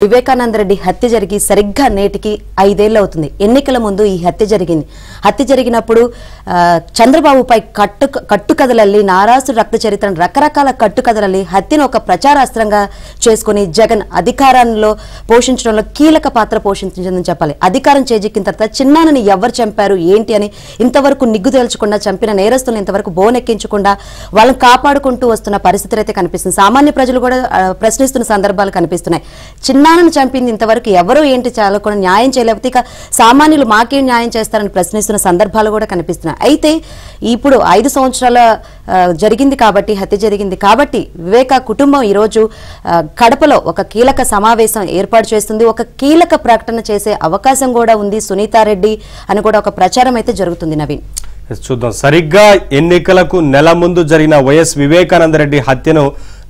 వివేకానంద రెడ్డి హత్య జరిగి సరిగ్గా నేటికి 5 ఏళ్లు అవుతుంది. ఎన్నికల ముందు ఈ హత్య జరిగింది. హత్య జరిగినప్పుడు చంద్రబాబుపై కట్టుకథలల్లి నారాసు రక్త చరిత్రను రకరకాల కట్టుకథలల్లి హత్యను ఒక ప్రచారాస్త్రంగా చేసుకుని జగన్ అధికారంలో పోషించడంలో కీలక పాత్ర పోషించిందని చెప్పాలి. అధికారం చేజిక్కిన తర్వాత చిన్నానని ఎవరు చంపారు ఏంటి అని ఇంతవరకు నిగ్గు తేల్చకుండా చంపిన నేరస్తులను ఇంతవరకు బోనెక్కించకుండా వాళ్ళని కాపాడుకుంటూ వస్తున్న పరిస్థితులు అయితే కనిపిస్తుంది. సామాన్య ప్రజలు కూడా ప్రశ్నిస్తున్న సందర్భాలు కనిపిస్తున్నాయి. చిన్నానని చంపింది ఇంతవరకు ఎవరో ఏంటి చాలా కూడా న్యాయం చేయలేకపోతే ఇక సామాన్యులు మాకేం న్యాయం చేస్తారని ప్రశ్నిస్తున్న సందర్భాలు కూడా కనిపిస్తున్నాయి. అయితే ఇప్పుడు 5 సంవత్సరాల జరిగింది కాబట్టి హత్య జరిగింది కాబట్టి వివేక కుటుంబం ఈరోజు కడపలో ఒక కీలక సమావేశం ఏర్పాటు చేస్తుంది. ఒక కీలక ప్రకటన చేసే అవకాశం కూడా ఉంది సునీతారెడ్డి అని కూడా ఒక ప్రచారం అయితే జరుగుతుంది. నవీన్ చూద్దాం. సరిగ్గా ఎన్నికలకు నెల ముందు జరిగిన వైఎస్ వివేకానంద రెడ్డి హత్యను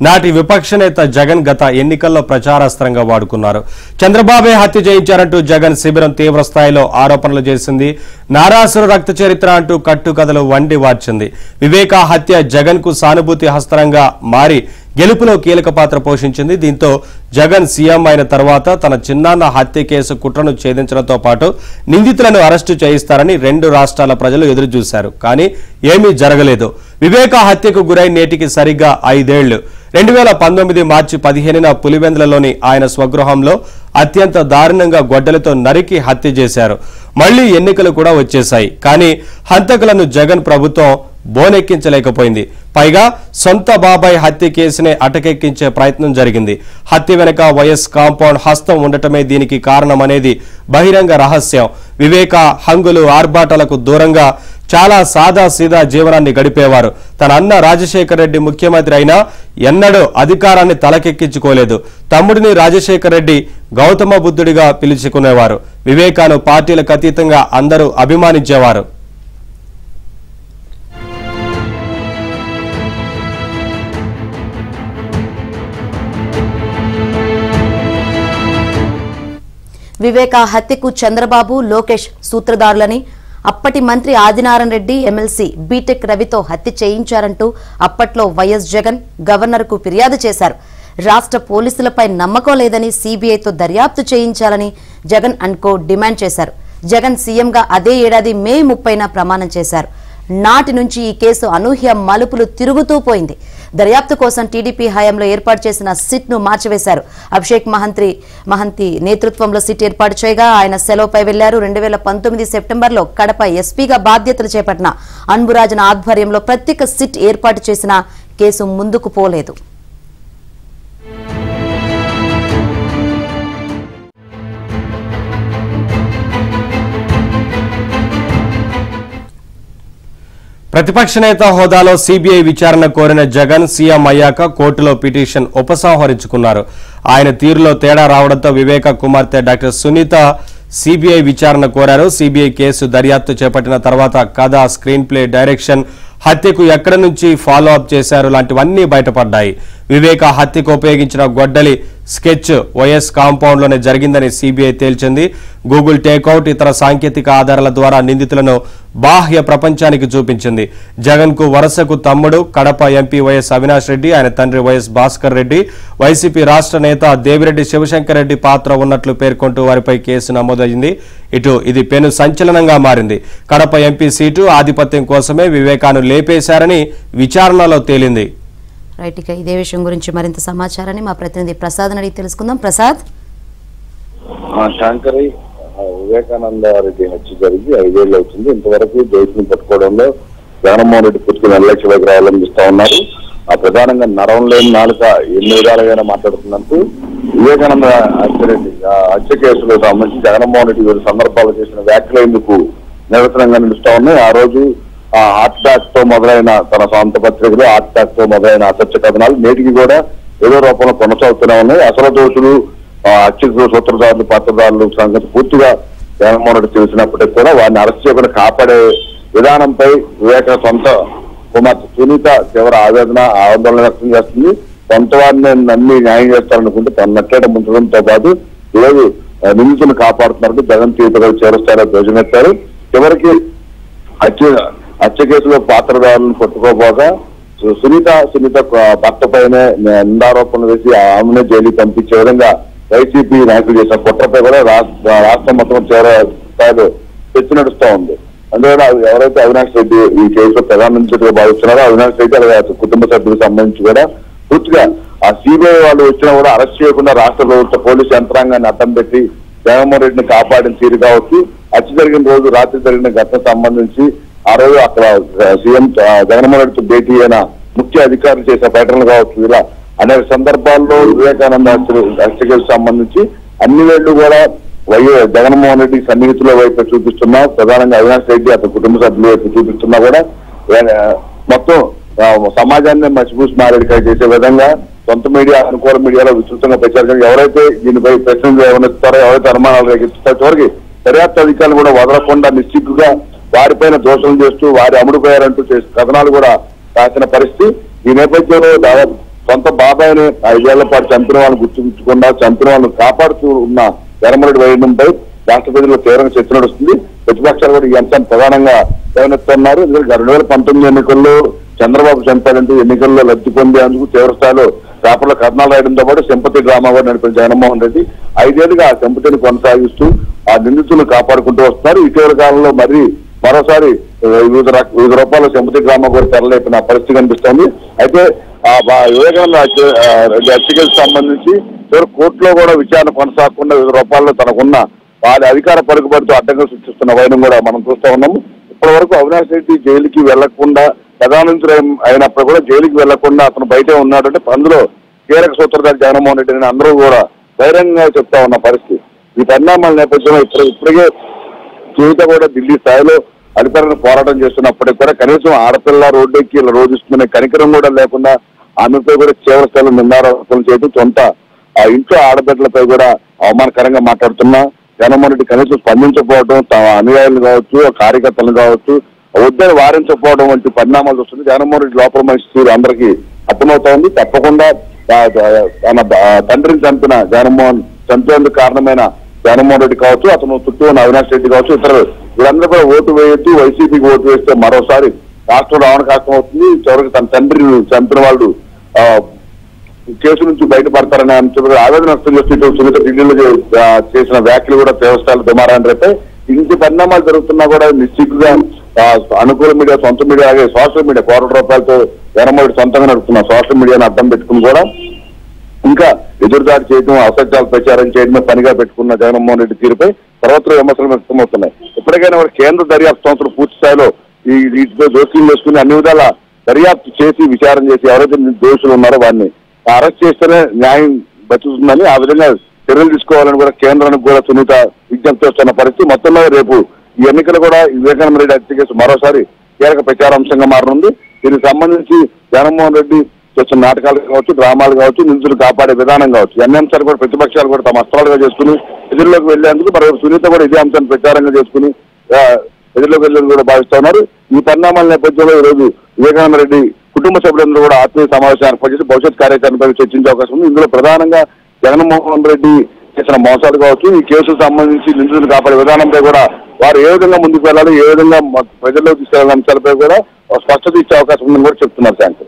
నాటి విపక్ష నేత జగన్ గత ఎన్నికల్లో ప్రచారాస్త్రంగా వాడుకున్నారు. చంద్రబాబే హత్య చేయించారంటూ జగన్ శిబిరం తీవ్ర స్థాయిలో ఆరోపణలు చేసింది. నారాసుర రక్త చరిత్ర అంటూ కట్టుకథలు వండి వార్చింది. వివేక హత్య జగన్ కు సానుభూతి హస్తంగా మారి గెలుపులో కీలక పాత్ర పోషించింది. దీంతో జగన్ సీఎం అయిన తర్వాత తన చిన్నాన్న హత్య కేసు కుట్రను ఛేదించడంతో పాటు నిందితులను అరెస్టు చేయిస్తారని 2 రాష్ట్రాల ప్రజలు ఎదురుచూశారు. కానీ ఏమీ జరగలేదు. వివేక హత్యకు గురై నేటికి సరిగ్గా 5 ఏళ్లు. 2019 మార్చి 15న పులివెందులలోని ఆయన స్వగృహంలో అత్యంత దారుణంగా గొడ్డలతో నరికి హత్య చేశారు. మళ్లీ ఎన్నికలు కూడా వచ్చేశాయి. కానీ హంతకులను జగన్ ప్రభుత్వం బోనెక్కించలేకపోయింది. పైగా సొంత బాబాయ్ హత్య కేసునే అటకెక్కించే ప్రయత్నం జరిగింది. హత్య వెనక వైఎస్ కాంపౌండ్ హస్తం ఉండటమే దీనికి కారణమనేది బహిరంగ రహస్యం. వివేక హంగులు ఆర్భాటాలకు దూరంగా చాలా సాదా సీదా జీవనాన్ని గడిపేవారు. తన అన్న రాజశేఖర్ రెడ్డి ముఖ్యమంత్రి అయినా ఎన్నడూ అధికారాన్ని తలకెక్కించుకోలేదు. తమ్ముడిని రాజశేఖర్ రెడ్డి గౌతమ బుద్ధుడిగా పిలుచుకునేవారు. వివేకాను పార్టీలకు అతీతంగా అందరూ అభిమానించేవారు. వివేక హత్యకు చంద్రబాబు లోకేష్ సూత్రధారులని అప్పటి మంత్రి ఆదినారాయణ రెడ్డి ఎమ్మెల్సీ బీటెక్ రవితో హత్య చేయించారంటూ అప్పట్లో వైఎస్ జగన్ గవర్నర్కు ఫిర్యాదు చేశారు. రాష్ట్ర పోలీసులపై నమ్మకం లేదని సీబీఐతో దర్యాప్తు చేయించాలని జగన్ అండ్ కో డిమాండ్ చేశారు. జగన్ సీఎంగా అదే ఏడాది మే 30న ప్రమాణం చేశారు. నాటి నుంచి ఈ కేసు అనూహ్య మలుపులు తిరుగుతూ పోయింది. దర్యాప్తు కోసం టీడీపీ హయాంలో ఏర్పాటు చేసిన సిట్ ను మార్చివేశారు. అభిషేక్ మహంతి నేతృత్వంలో సిట్ ఏర్పాటు చేయగా ఆయన సెలవుపై వెళ్లారు. 2019 సెప్టెంబర్లో కడప ఎస్పీగా బాధ్యతలు చేపట్టిన అన్బురాజన్ ఆధ్వర్యంలో ప్రత్యేక సిట్ ఏర్పాటు చేసిన కేసు ముందుకు పోలేదు. ప్రతిపక్ష నేత హోదాలో సీబీఐ విచారణ కోరిన జగన్ సీఎం అయ్యాక కోర్టులో పిటిషన్ ఉపసంహరించుకున్నారు. ఆయన తీరులో తేడా రావడంతో వివేక కుమార్తె డాక్టర్ సునీత సీబీఐ విచారణ కోరారు. సీబీఐ కేసు దర్యాప్తు చేపట్టిన తర్వాత కథ, స్క్రీన్ ప్లే, డైరెక్షన్, హత్యకు ఎక్కడి నుంచి ఫాలో అప్ చేశారు లాంటివన్నీ బయటపడ్డాయి. వివేక హత్యకు ఉపయోగించిన గొడ్డలి స్కెచ్ వైఎస్ కాంపౌండ్ లోనే జరిగిందని సీబీఐ తేల్చింది. గూగుల్ టేక్అవుట్, ఇతర సాంకేతిక ఆధారాల ద్వారా నిందితులను బాహ్య ప్రపంచానికి చూపించింది. జగన్ కు వరుసకు తమ్ముడు కడప ఎంపీ వైఎస్ అవినాష్ రెడ్డి, ఆయన తండ్రి వైఎస్ భాస్కర్ రెడ్డి, వైసీపీ రాష్ట్ర నేత దేవిరెడ్డి శివశంకర్ రెడ్డి పాత్ర ఉన్నట్లు పేర్కొంటూ వారిపై కేసు నమోదైంది. ఇది పెను సంచలనంగా మారింది. కడప ఎంపీ సీటు ఆధిపత్యం కోసమే వివేకాను లేపేశారని విచారణలో తేలింది. రైట్, ఇక ఇదే విషయం గురించి మరింత సమాచారాన్ని మా ప్రతినిధి ప్రసాద్ అడిగి తెలుసుకుందాం. ప్రసాద్, శాంకరి వివేకానంద రెడ్డి హత్య జరిగి 5 ఏళ్లు అవుతుంది. ఇంతవరకు దోషిని పట్టుకోవడంలో జగన్మోహన్ రెడ్డి పూర్తిగా నిర్లక్ష్య అవలంబిస్తా ఉన్నారు. ఆ ప్రధానంగా నరం లేని నాలుక ఎన్ని విధాలుగా మాట్లాడుతున్నట్టు వివేకానంద హత్య కేసులో సంబంధించి జగన్మోహన్ రెడ్డి వివిధ సందర్భాలు చేసిన వ్యాఖ్యలు ఎందుకు నిరసనంగా నిలుస్తా ఉన్నాయి. ఆ రోజు హార్ట్ అటాక్ తో మొదలైన తన సొంత పత్రికలు హార్ట్ అటాక్ తో మొదలైన అసత్య కథనాలు నేటికి కూడా ఏదో రూపంలో కొనసాగుతూనే ఉన్నాయి. అసలు దోషులు, హత్యకు సూత్రధారులు, పాత్రధారులు సంగతి పూర్తిగా జగన్మోహన్ రెడ్డి తెలిసినప్పటికీ కూడా వారిని అరెస్ట్ చేయకుండా కాపాడే విధానంపై వివేక సొంత కుమార్తె సునీత తీవ్ర ఆందోళన వ్యక్తం చేస్తుంది. సొంత వారిని నమ్మి న్యాయం చేస్తారనుకుంటే తన నట్టేట ముంచడంతో పాటు ఈరోజు నిందితులను కాపాడుతున్నట్టు జగన్ తీర్థగా చేరుస్తారో ధ్వజమెత్తారు. చివరికి హత్య కేసులో పాత్రదారులను పట్టుకోపోగా సునీత భర్త పైన నిందారోపణలు వేసి ఆమెనే జైలుకి పంపించే విధంగా వైసీపీ నాయకులు చేసిన కుట్రపై కూడా రాష్ట్రం మొత్తం స్థాయిలో చర్చ నడుస్తూ ఉంది. అందువల్ల ఎవరైతే అవినాష్ రెడ్డి ఈ కేసులో ప్రధాన నిందితుడిగా భావిస్తున్నారో అవినాష్ రెడ్డి అలాగే కుటుంబ సభ్యులకు సంబంధించి కూడా పూర్తిగా ఆ సిబిఐ వాళ్ళు వచ్చినా కూడా అరెస్ట్ చేయకుండా రాష్ట్ర ప్రభుత్వ పోలీసు యంత్రాంగాన్ని అడ్డం పెట్టి జగన్మోహన్ రెడ్డిని కాపాడిన తీరు కావచ్చు, హత్య జరిగిన రోజు రాత్రి జరిగిన ఘటన సంబంధించి ఆ రోజు అక్కడ సీఎం జగన్మోహన్ రెడ్డితో భేటీ అయిన ముఖ్య అధికారులు చేసే ప్రకటనలు కావచ్చు, ఇలా అనేక సందర్భాల్లో వివేకానంద హత్యకు సంబంధించి అన్ని వేళ్లు కూడా జగన్మోహన్ రెడ్డి సన్నిహితుల వైపు చూపిస్తున్నా, ప్రధానంగా అవినాష్ రెడ్డి అతని కుటుంబ సభ్యుల వైపు చూపిస్తున్నా కూడా మొత్తం సమాజాన్ని మసిపూసి మారేడికాయ చేసే విధంగా సొంత మీడియా అనుకూల మీడియాలో విస్తృతంగా ప్రచారం ఎవరైతే దీనిపై ప్రశ్నలు ఏమనిస్తారో ఎవరైతే అనుమానాలు రేగిస్తారో చివరికి దర్యాప్తు అధికారులు కూడా వదలకుండా నిశ్చితుగా వారిపైన దోషం చేస్తూ వారి అమ్ముడుపోయారంటూ చేసే కథనాలు కూడా రాసిన పరిస్థితి. ఈ నేపథ్యంలో దాదాపు సొంత బాబాయిని 5 ఏళ్ల పాటు చంపిన వాళ్ళని గుర్తించకుండా చంపిన వాళ్ళని కాపాడుతూ ఉన్న జగన్మోహన్ రెడ్డి వైద్యంపై రాష్ట్ర ప్రజల్లో తీవ్రంగా చర్చ నడుస్తుంది. ప్రతిపక్షాలు కూడా ఈ అంశాన్ని ప్రధానంగా లేవనెత్తున్నారు. 2019 ఎన్నికల్లో చంద్రబాబు చంపారంటూ ఎన్నికల్లో లబ్ధి పొందేందుకు తీవ్ర స్థాయిలో పేపర్లో కథనాలు రాయడంతో పాటు సింపతి డ్రామా కూడా నడిపిన జగన్మోహన్ రెడ్డి 5 ఏళ్లుగా ఆ సింపతిని కొనసాగిస్తూ ఆ నిందితులను కాపాడుకుంటూ వస్తున్నారు. ఇటీవల కాలంలో మరోసారి వివిధ రూపాయల సింపతి డ్రామా కూడా తెరలేపిన పరిస్థితి కనిపిస్తోంది. అయితే వివేకానంద హత్యకు సంబంధించి కోర్టులో కూడా విచారణ కొనసాగకుండా వివిధ రూపాల్లో తనకున్న వారి అధికార పలుకుబడితో అడ్డంగా సృష్టిస్తున్న వైనం కూడా మనం చూస్తూ ఉన్నాము. ఇప్పటి వరకు అవినాష్ రెడ్డి జైలుకి వెళ్లకుండా ప్రధానమంత్రి అయినప్పుడు కూడా జైలుకి వెళ్లకుండా అతను బయటే ఉన్నాడంటే అందులో కీలక సూత్రధారి జగన్మోహన్ రెడ్డి అని అందరూ కూడా ధైర్యంగా చెప్తా ఉన్న పరిస్థితి. ఈ పరిణామాల నేపథ్యంలో ఇప్పటికే సునీత కూడా ఢిల్లీ స్థాయిలో అధికారులను పోరాటం చేస్తున్నప్పటికీ కూడా కనీసం ఆడపిల్ల రోడ్డెక్కి ఇలా రోధిస్తున్న కనికరం కూడా లేకుండా ఆమెపై కూడా తీవ్ర స్థాయిలో నిందారోపణలు చేయడం, సొంత ఆ ఇంట్లో ఆడబిడ్డలపై కూడా అవమానకరంగా మాట్లాడుతున్నా జగన్మోహన్ రెడ్డి కనీసం స్పందించకపోవడం, తమ అనుయాయులు కావచ్చు కార్యకర్తలు కావచ్చు వద్దని వారించకపోవడం వంటి పరిణామాలు వస్తుంది. జగన్మోహన్ రెడ్డి లోపల మనిషి అందరికీ అర్థమవుతా ఉంది. తప్పకుండా తన తండ్రిని చంపేందుకు కారణమైన జగన్మోహన్ రెడ్డి కావచ్చు, అతను చుట్టూ ఉన్న అవినాష్ రెడ్డి కావచ్చు, ఇతరులు వీళ్ళందరూ కూడా ఓటు వేయొద్దు, వైసీపీకి ఓటు వేస్తే మరోసారి రాష్ట్రంలో అవనకాశం అవుతుంది, చివరికి తన తండ్రిని చంపిన వాళ్ళు కేసు నుంచి బయటపడతారని ఆవేదన వ్యక్తం చేస్తూ సునీత ఢిల్లీలో చేసిన వ్యాఖ్యలు కూడా తీవ్రస్థాయిలో దుమారాన్ని రేపే. ఇంటి పరిణామాలు జరుగుతున్నా కూడా నిశ్చితంగా అనుకూల మీడియా, సొంత మీడియా, అలాగే సోషల్ మీడియా ₹1,00,00,000 జగన్మోహన్ రెడ్డి సొంతంగా నడుపుతున్న సోషల్ మీడియాను అడ్డం పెట్టుకుని కూడా ఇంకా ఎదురుదాడి చేయడం, అసత్యాలు ప్రచారం చేయడమే పనిగా పెట్టుకున్న జగన్మోహన్ రెడ్డి తీరుపై సర్వత్రా విమర్శలు వ్యక్తమవుతున్నాయి. ఇప్పటికైనా కేంద్ర దర్యాప్తు సంస్థలు పూర్తి స్థాయిలో వీటితో జోక్యం చేసుకుని అన్ని విధాల దర్యాప్తు చేసి విచారణ చేసి ఎవరైతే దోషులు ఉన్నారో వారిని అరెస్ట్ చేస్తేనే న్యాయం బతుకుతుందని ఆ విధంగా చర్యలు తీసుకోవాలని కూడా కేంద్రానికి కూడా సునీత విజ్ఞప్తి చేస్తున్న పరిస్థితి. మొత్తంలో రేపు ఈ ఎన్నికలు కూడా వివేకానంద రెడ్డి హత్య కేసు మరోసారి కీలక ప్రచారాంశంగా మారనుంది. దీనికి సంబంధించి జగన్మోహన్ రెడ్డి చేస్తున్న నాటకాలు కావచ్చు, డ్రామాలు కావచ్చు, నిందితులు కాపాడే విధానం కావచ్చు, అన్ని అంశాలు కూడా ప్రతిపక్షాలు కూడా తమ అస్త్రాలుగా చేసుకుని ఎదురులోకి వెళ్లేందుకు మరి సునీత కూడా ఇదే అంశాన్ని ప్రచారంగా చేసుకుని ఎదురులోకి వెళ్ళేందుకు కూడా భావిస్తా ఉన్నారు. ఈ పరిణామాల నేపథ్యంలో ఈ రోజు వివేకానంద రెడ్డి కుటుంబ సభ్యులందరూ కూడా ఆత్మీయ సమావేశం ఏర్పాటు చేసి భవిష్యత్ కార్యాచరణపై చర్చించే అవకాశం ఉంది. ఇందులో ప్రధానంగా జగన్మోహన్ రెడ్డి చేసిన మోసాలు కావచ్చు, ఈ కేసుకు సంబంధించి నిందితులు కాపాడే విధానంపై కూడా వారు ఏ విధంగా ముందుకు వెళ్ళాలి, ఏ విధంగా ప్రజల్లోకి తీసుకెళ్లాలి అంశాలపై కూడా స్పష్టత ఇచ్చే అవకాశం ఉందని కూడా చెప్తున్నారు శాంతి.